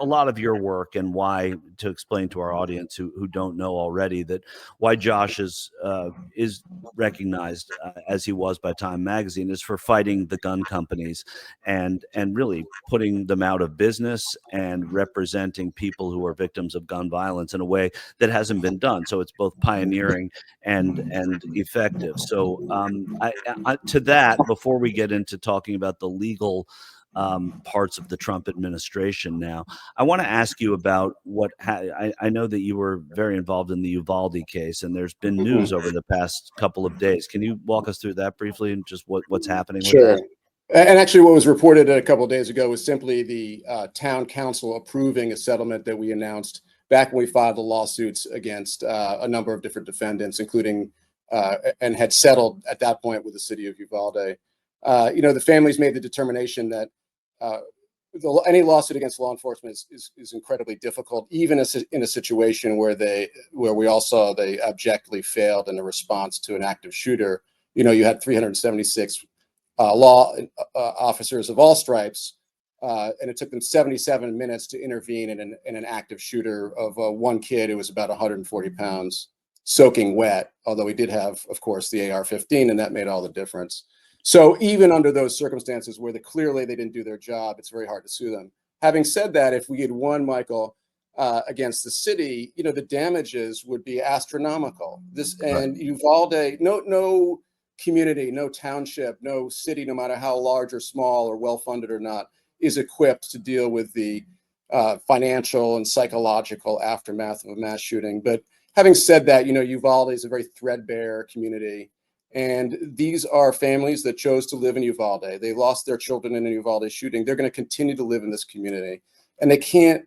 a lot of your work and why, to explain to our audience who don't know already, that why Josh is recognized as he was by Time Magazine is for fighting the gun companies and really putting them out of business and representing people who are victims of gun violence in a way that hasn't been done. So it's both pioneering and effective. So to that, before we get into talking about the legal parts of the Trump administration now, I want to ask you about I know that you were very involved in the Uvalde case, and there's been news over the past couple of days. Can you walk us through that briefly and just what's happening with Sure. that? And actually, what was reported a couple of days ago was simply the town council approving a settlement that we announced back when we filed the lawsuits against a number of different defendants, including and had settled at that point with the city of Uvalde. The families made the determination that any lawsuit against law enforcement is incredibly difficult, even in a situation where we all saw they abjectly failed in a response to an active shooter. You had 376 law officers of all stripes, and it took them 77 minutes to intervene in an active shooter of one kid who was about 140 pounds, soaking wet, although he did have, of course, the AR-15, and that made all the difference. So even under those circumstances where clearly they didn't do their job, it's very hard to sue them. Having said that, if we had won, Michael, against the city, the damages would be astronomical. And Uvalde, no community, no township, no city, no matter how large or small or well-funded or not, is equipped to deal with the financial and psychological aftermath of a mass shooting. But having said that, Uvalde is a very threadbare community. And these are families that chose to live in Uvalde. They lost their children in a Uvalde shooting. They're going to continue to live in this community. And they can't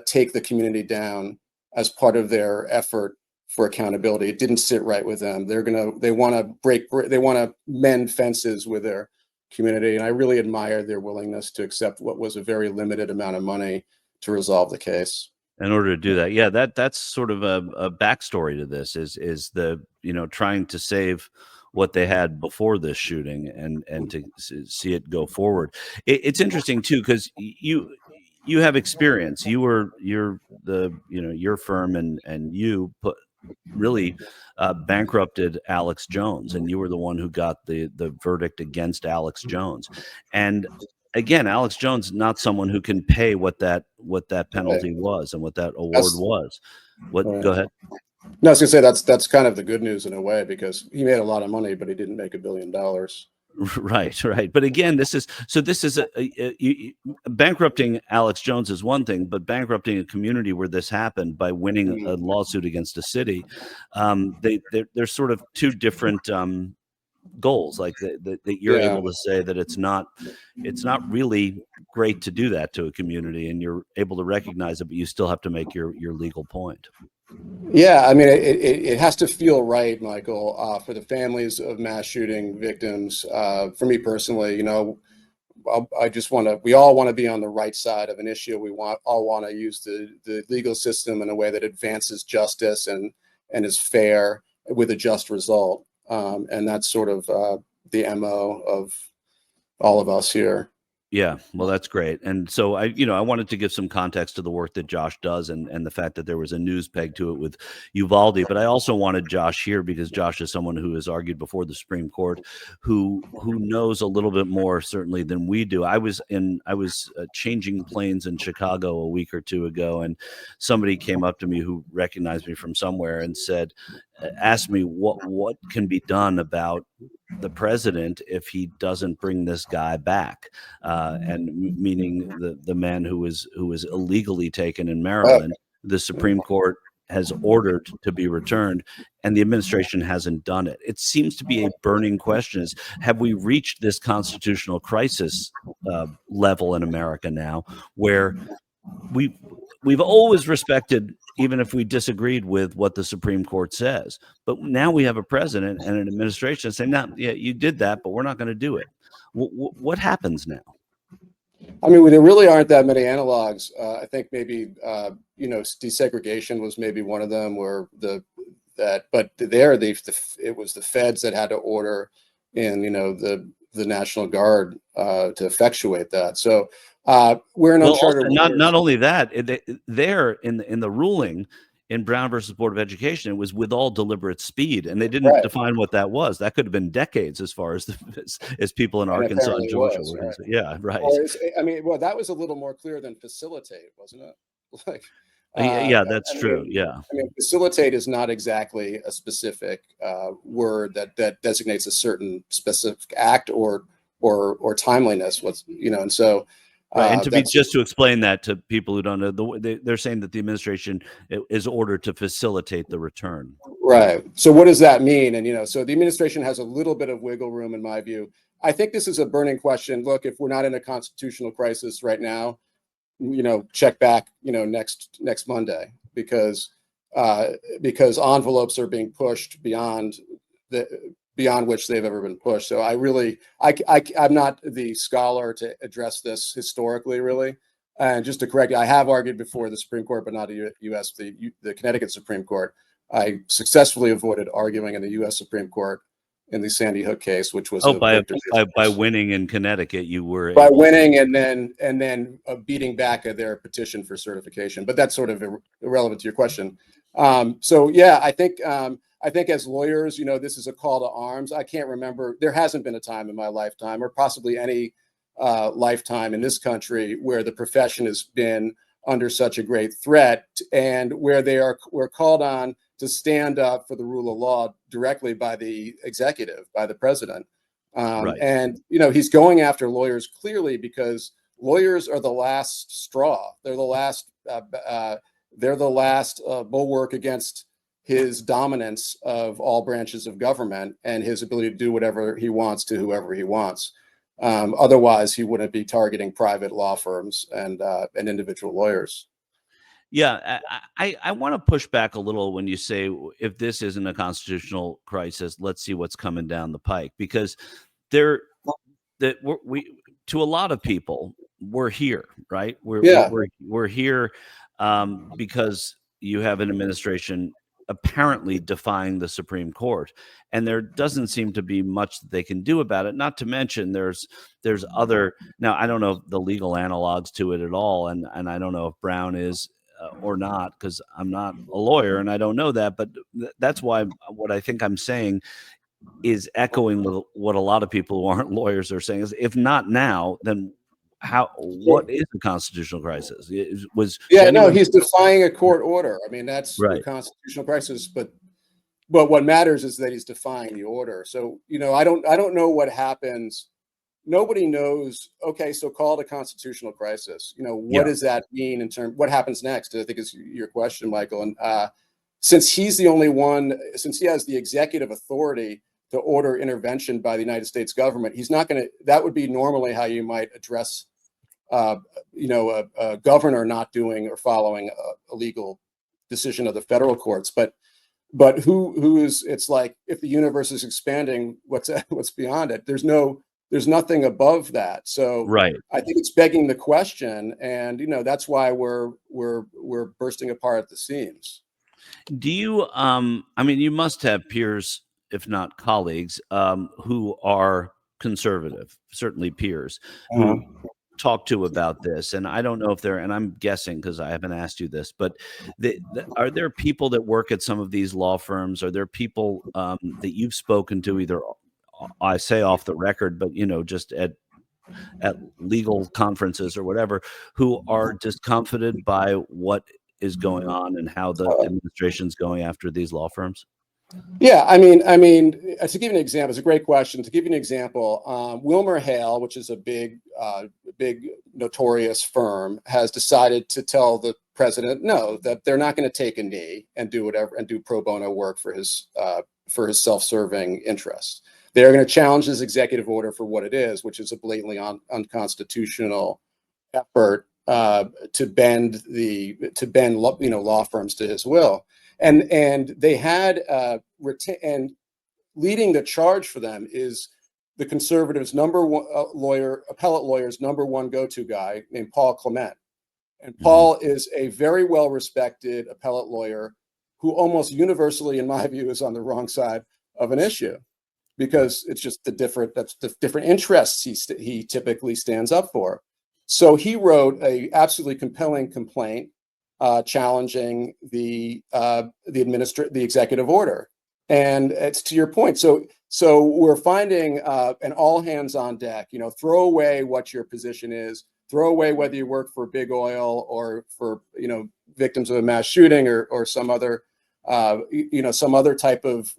take the community down as part of their effort for accountability. It didn't sit right with them. They want to mend fences with their community. And I really admire their willingness to accept what was a very limited amount of money to resolve the case. In order to do that, yeah, that's sort of a backstory to this is the trying to save what they had before this shooting and to see it go forward. It's interesting too, because you have experience. You're your firm and you really bankrupted Alex Jones, and you were the one who got the verdict against Alex Jones. And again, Alex Jones, not someone who can pay what that penalty was and what that award was. Go ahead. No, I was gonna say that's kind of the good news in a way, because he made a lot of money, but he didn't make $1 billion. Right. But again, this is bankrupting Alex Jones is one thing, but bankrupting a community where this happened by winning a lawsuit against a city, they're sort of two different goals. Like that you're able to say that it's not really great to do that to a community, and you're able to recognize it, but you still have to make your legal point. Yeah, I mean, it has to feel right, Michael, for the families of mass shooting victims. For me personally, we all want to be on the right side of an issue. We all want to use the legal system in a way that advances justice and is fair with a just result. And that's sort of the MO of all of us here. Yeah, well, that's great. And so I wanted to give some context to the work that Josh does and the fact that there was a news peg to it with Uvalde. But I also wanted Josh here because Josh is someone who has argued before the Supreme Court, who knows a little bit more certainly than we do. I was changing planes in Chicago a week or two ago, and somebody came up to me who recognized me from somewhere and asked me what can be done about the president if he doesn't bring this guy back, and meaning the man who was illegally taken in Maryland. The Supreme Court has ordered to be returned, and the administration hasn't done it. It seems to be a burning question: is have we reached this constitutional crisis level in America now, where we've always respected, even if we disagreed with what the Supreme Court says, but now we have a president and an administration saying, "No, yeah, you did that, but we're not going to do it." What happens now? I mean, there really aren't that many analogs. I think maybe desegregation was maybe one of them, but it was the feds that had to order in the the National Guard to effectuate that. So we're in Well, also, uncharted not waters. only that, there in the ruling in Brown versus Board of Education, it was with all deliberate speed, and they didn't Right. define what that was. That could have been decades, as far as as people in And Arkansas and apparently Georgia was, were right. concerned. Yeah, right. Or I mean, well, that was a little more clear than facilitate, wasn't it? Like, Yeah, that's true. Yeah, I mean, facilitate is not exactly a specific word that designates a certain specific act or timeliness. What's and so right. And that's just to explain that to people who don't know, they're saying that the administration is ordered to facilitate the return. right. So what does that mean? And so the administration has a little bit of wiggle room, in my view. I think this is a burning question. Look, if we're not in a constitutional crisis right now, check back, next Monday, because envelopes are being pushed beyond which they've ever been pushed. So I'm not the scholar to address this historically, really. And just to correct you, I have argued before the Supreme Court, but not the the Connecticut Supreme Court. I successfully avoided arguing in the U.S. Supreme Court in the Sandy Hook case, which was Oh, a victory by winning in Connecticut, you were by able winning and then beating back their petition for certification. But that's sort of irrelevant to your question. So yeah, I think as lawyers, this is a call to arms. I can't remember. There hasn't been a time in my lifetime, or possibly any lifetime in this country, where the profession has been under such a great threat, and where we're called on to stand up for the rule of law directly by the executive, by the president. right. And he's going after lawyers clearly because lawyers are the last straw. They're the last. They're the last bulwark against his dominance of all branches of government and his ability to do whatever he wants to whoever he wants. Otherwise, he wouldn't be targeting private law firms and individual lawyers. Yeah, I want to push back a little when you say, if this isn't a constitutional crisis, let's see what's coming down the pike, because there that we to a lot of people, we're here, right? Yeah. We're here because you have an administration apparently defying the Supreme Court, and there doesn't seem to be much that they can do about it. Not to mention, there's other, now I don't know the legal analogs to it at all, and I don't know if Brown is or not, because I'm not a lawyer and I don't know that. But that's why what I think I'm saying is echoing with what a lot of people who aren't lawyers are saying, is if not now, then what is the constitutional crisis? Was No, he's defying a court order. I mean, that's the right. constitutional crisis, but what matters is that he's defying the order. So, I don't know what happens. Nobody knows. Okay, so call it a constitutional crisis. What does that mean in terms? What happens next? I think is your question, Michael. And since he's the only one, since he has the executive authority to order intervention by the United States government, he's not going to. That would be normally how you might address, a governor not doing or following a legal decision of the federal courts. But who is? It's like, if the universe is expanding, what's beyond it? There's nothing above that. So Right. I think it's begging the question, and that's why we're bursting apart at the seams. Do you I mean, you must have peers, if not colleagues, who are conservative, certainly peers, who talk to about this. And I don't know if and I'm guessing because I haven't asked you this, but are there people that work at some of these law firms? Are there people that you've spoken to, either I say off the record, but just at legal conferences or whatever, who are discomfited by what is going on and how the administration's going after these law firms? Yeah, I mean, to give you an example, it's a great question. To give you an example, WilmerHale, which is a big notorious firm, has decided to tell the president no, that they're not going to take a knee and do whatever and do pro bono work for his self-serving interests. They're going to challenge his executive order for what it is, which is a blatantly unconstitutional effort to bend law firms to his will. And they had and leading the charge for them is the conservatives' number one appellate lawyer's number one go-to guy named Paul Clement. And Paul is a very well-respected appellate lawyer who almost universally, in my view, is on the wrong side of an issue, because it's just that's the different interests he typically stands up for. So he wrote a absolutely compelling complaint challenging the executive order. And it's to your point. So we're finding an all hands on deck, throw away what your position is, throw away whether you work for big oil or for, victims of a mass shooting or some other, some other type of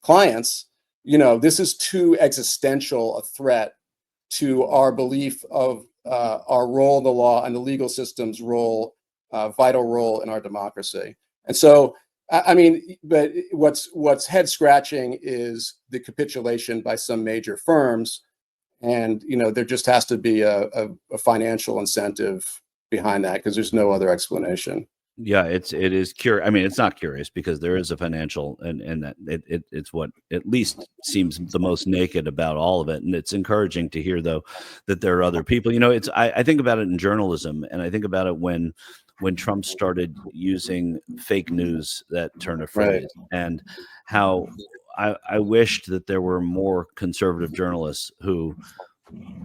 clients. This is too existential a threat to our belief of our role in the law and the legal system's vital role in our democracy. And so, but what's head scratching is the capitulation by some major firms, and there just has to be a financial incentive behind that, because there's no other explanation. Yeah, it is curious. I mean, it's not curious because there is a financial, and that it's what at least seems the most naked about all of it. And it's encouraging to hear, though, that there are other people. I think about it in journalism, and I think about it when Trump started using fake news, that turn of phrase, Right. and how I wished that there were more conservative journalists who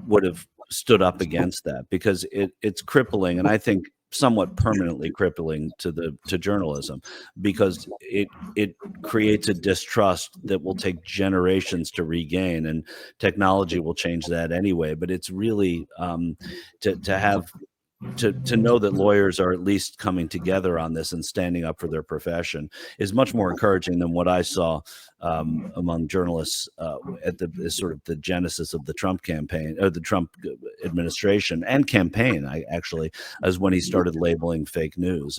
would have stood up against that, because it's crippling, and I think somewhat permanently crippling to journalism, because it creates a distrust that will take generations to regain, and technology will change that anyway. But it's really to know that lawyers are at least coming together on this and standing up for their profession is much more encouraging than what I saw among journalists at the sort of the genesis of the Trump campaign, or the Trump administration and campaign. As when he started labeling fake news,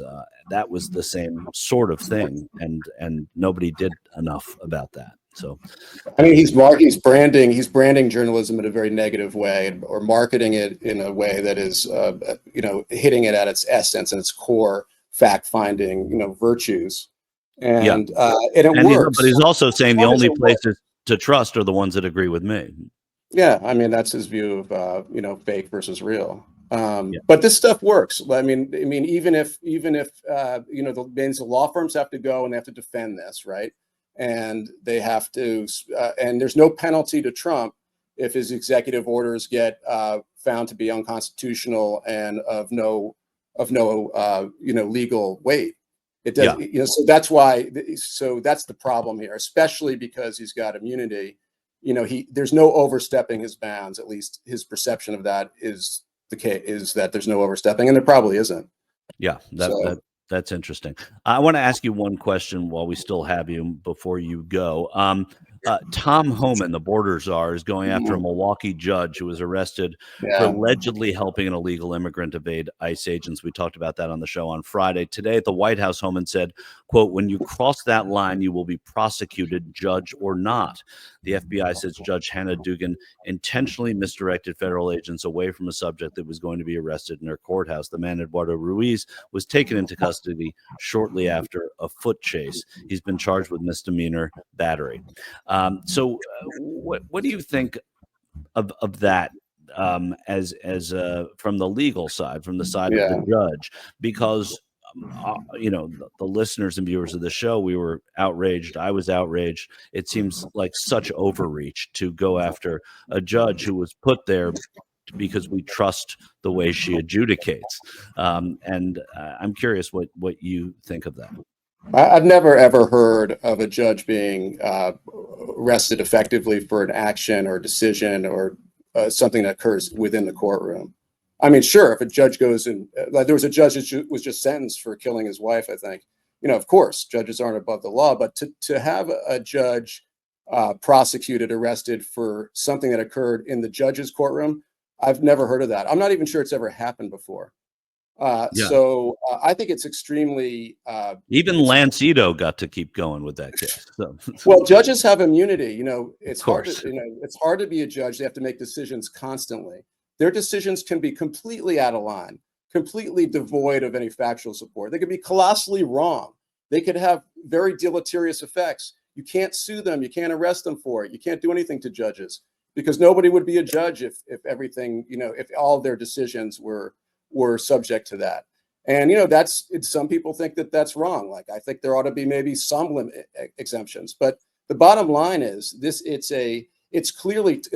that was the same sort of thing, and nobody did enough about that. So, he's branding journalism in a very negative way, or marketing it in a way that is, hitting it at its essence and its core fact-finding, virtues. And it works. But he's also saying the only places to trust are the ones that agree with me. Yeah, that's his view of fake versus real. But this stuff works. Even if the law firms have to go and they have to defend this, right? And they have to, and there's no penalty to Trump if his executive orders get found to be unconstitutional and of no legal weight. It does, so that's why. So that's the problem here, especially because he's got immunity. There's no overstepping his bounds. At least his perception of that is the case, is that there's no overstepping, and there probably isn't. Yeah, that's interesting. I want to ask you one question while we still have you before you go. Tom Homan, the border czar, is going after a Milwaukee judge who was arrested for allegedly helping an illegal immigrant evade ICE agents. We talked about that on the show on Friday. Today at the White House, Homan said, quote, "When you cross that line, you will be prosecuted, judge or not." The FBI says Judge Hannah Dugan intentionally misdirected federal agents away from a subject that was going to be arrested in her courthouse. The man, Eduardo Ruiz, was taken into custody shortly after a foot chase. He's been charged with misdemeanor battery. What do you think of that, as from the legal side, from the side of the judge? Because the listeners and viewers of the show, we were outraged. I was outraged. It seems like such overreach to go after a judge who was put there because we trust the way she adjudicates. And I'm curious what you think of that. I've never ever heard of a judge being arrested effectively for an action or decision or something that occurs within the courtroom. Sure, if a judge goes and like there was a judge that was just sentenced for killing his wife, I think, of course, judges aren't above the law, but to have a judge prosecuted, arrested for something that occurred in the judge's courtroom, I've never heard of that. I'm not even sure it's ever happened before. So I think it's extremely. Even Lancito got to keep going with that case. So. Well, judges have immunity. It's hard. It's hard to be a judge. They have to make decisions constantly. Their decisions can be completely out of line, completely devoid of any factual support. They could be colossally wrong. They could have very deleterious effects. You can't sue them. You can't arrest them for it. You can't do anything to judges, because nobody would be a judge if everything, if all of their decisions were subject to that. And, some people think that that's wrong. Like, I think there ought to be maybe some exemptions, but the bottom line is this: it's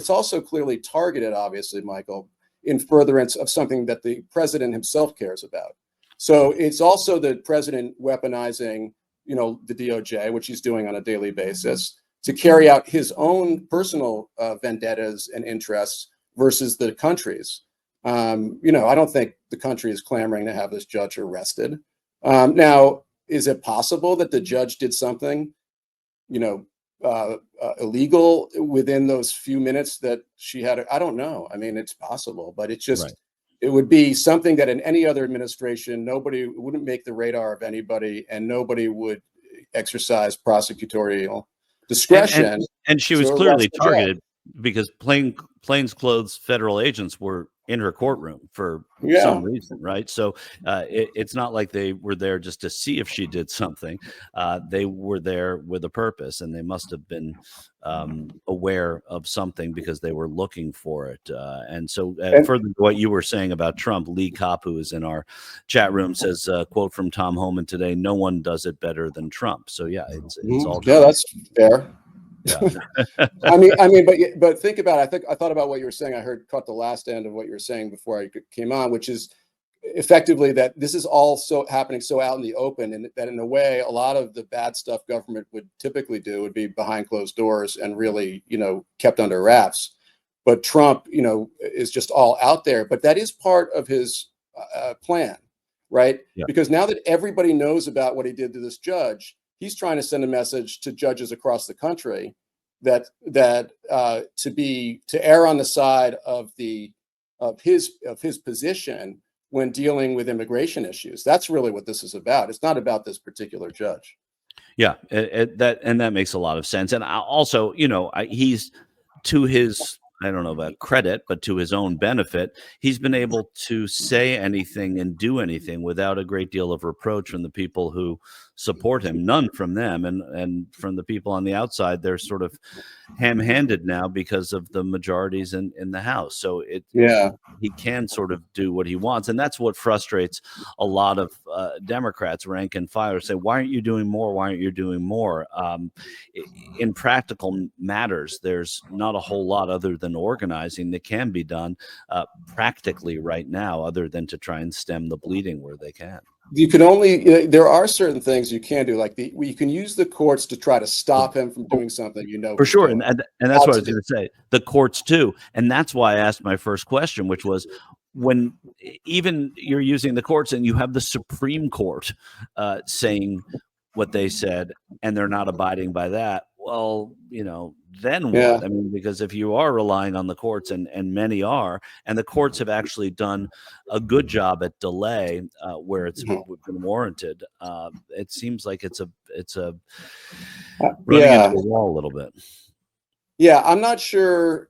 also clearly targeted, obviously, Michael, in furtherance of something that the president himself cares about. So it's also the president weaponizing, the DOJ, which he's doing on a daily basis, to carry out his own personal vendettas and interests versus the country's. I don't think the country is clamoring to have this judge arrested. Now, is it possible that the judge did something, illegal within those few minutes that she had? I don't know. I mean, it's possible, but it's just, Right. It would be something that in any other administration, nobody wouldn't make the radar of anybody, and nobody would exercise prosecutorial discretion. And she was to arrest clearly the judge. targeted because plainclothes federal agents were in her courtroom for Yeah. some reason, right? So it's not like they were there just to see if she did something. They were there with a purpose, and they must have been aware of something because they were looking for it. And so further to what you were saying about Trump, Lee Kopp, who is in our chat room, says, quote from Tom Homan today, "No one does it better than Trump." So yeah, it's all Yeah, that's fair. Yeah. but think about it. I thought about what you were saying. Caught the last end of what you were saying before I came on, which is effectively that this is all so happening so out in the open, and that in a way, a lot of the bad stuff government would typically do would be behind closed doors and really, kept under wraps. But Trump, is just all out there. But that is part of his plan, right? Yeah. Because now that everybody knows about what he did to this judge, he's trying to send a message to judges across the country that to err on the side of his position when dealing with immigration issues. That's really what this is about. It's not about this particular judge. Yeah, that makes a lot of sense. And also, he's, to his, I don't know about credit, but to his own benefit, he's been able to say anything and do anything without a great deal of reproach from the people who support him. None from them, and from the people on the outside, they're sort of ham-handed now because of the majorities in the House. So he can sort of do what he wants, and that's what frustrates a lot of Democrats, rank and file, say, "Why aren't you doing more? Why aren't you doing more?" In practical matters, there's not a whole lot other than organizing that can be done practically right now, other than to try and stem the bleeding where they can. You can only, there are certain things you can do, like you can use the courts to try to stop him from doing something. For sure, and that's what I was going to say. The courts too, and that's why I asked my first question, which was, when even you're using the courts and you have the Supreme Court saying what they said, and they're not abiding by that, well, then what? Yeah. I mean, because if you are relying on the courts, and many are, and the courts have actually done a good job at delay where it's been warranted, it seems like it's a running into the wall a little bit. Yeah, I'm not sure.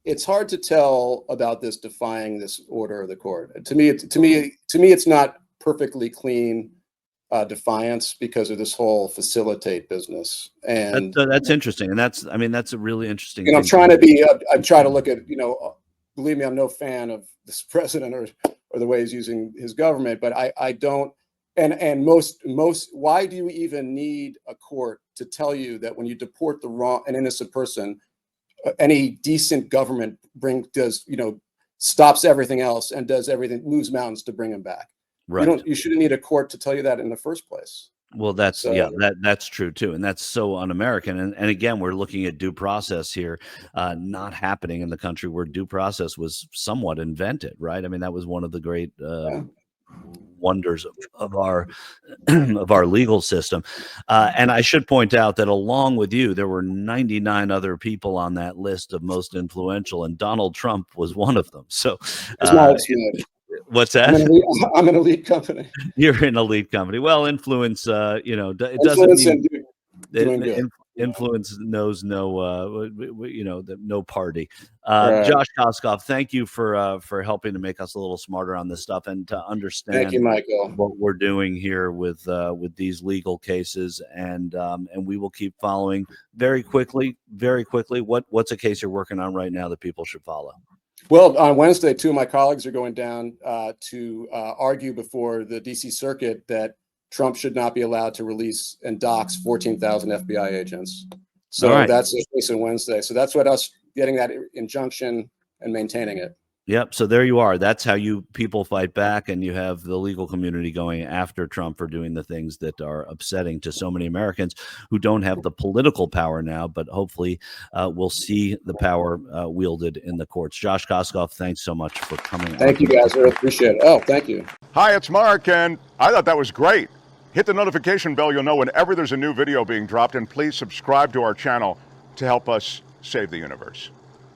It's hard to tell about this defying this order of the court. To me, it's not perfectly clean defiance because of this whole facilitate business. And that's interesting, and that's a really interesting thing. I'm trying to look at, believe me, I'm no fan of this president or the way he's using his government, but I don't. And most, why do you even need a court to tell you that when you deport an innocent person, any decent government stops everything else and does everything, moves mountains to bring him back? Right. You shouldn't need a court to tell you that in the first place. Well, that's true too, and that's so un-American. And again, we're looking at due process here, not happening in the country where due process was somewhat invented, right? I mean, that was one of the great wonders of our of our legal system. And I should point out that along with you, there were 99 other people on that list of most influential, and Donald Trump was one of them. So, what's that? I'm an elite company. You're in a elite company. Well, influence, it Influence doesn't mean doing good. Influence knows no party. Right. Josh Koskoff, thank you for helping to make us a little smarter on this stuff and to understand Thank you, Michael, what we're doing here with these legal cases, and we will keep following very quickly. What's a case you're working on right now that people should follow? Well, on Wednesday, two of my colleagues are going down to argue before the DC Circuit that Trump should not be allowed to release and dox 14,000 FBI agents. So All right. that's a case on Wednesday. So that's what us getting that injunction and maintaining it. Yep. So there you are. That's how you people fight back, and you have the legal community going after Trump for doing the things that are upsetting to so many Americans who don't have the political power now, but hopefully we'll see the power wielded in the courts. Josh Koskoff, thanks so much for coming. Thank you, guys. I really appreciate it. Oh, thank you. Hi, it's Mark, and I thought that was great. Hit the notification bell. You'll know whenever there's a new video being dropped, and please subscribe to our channel to help us save the universe.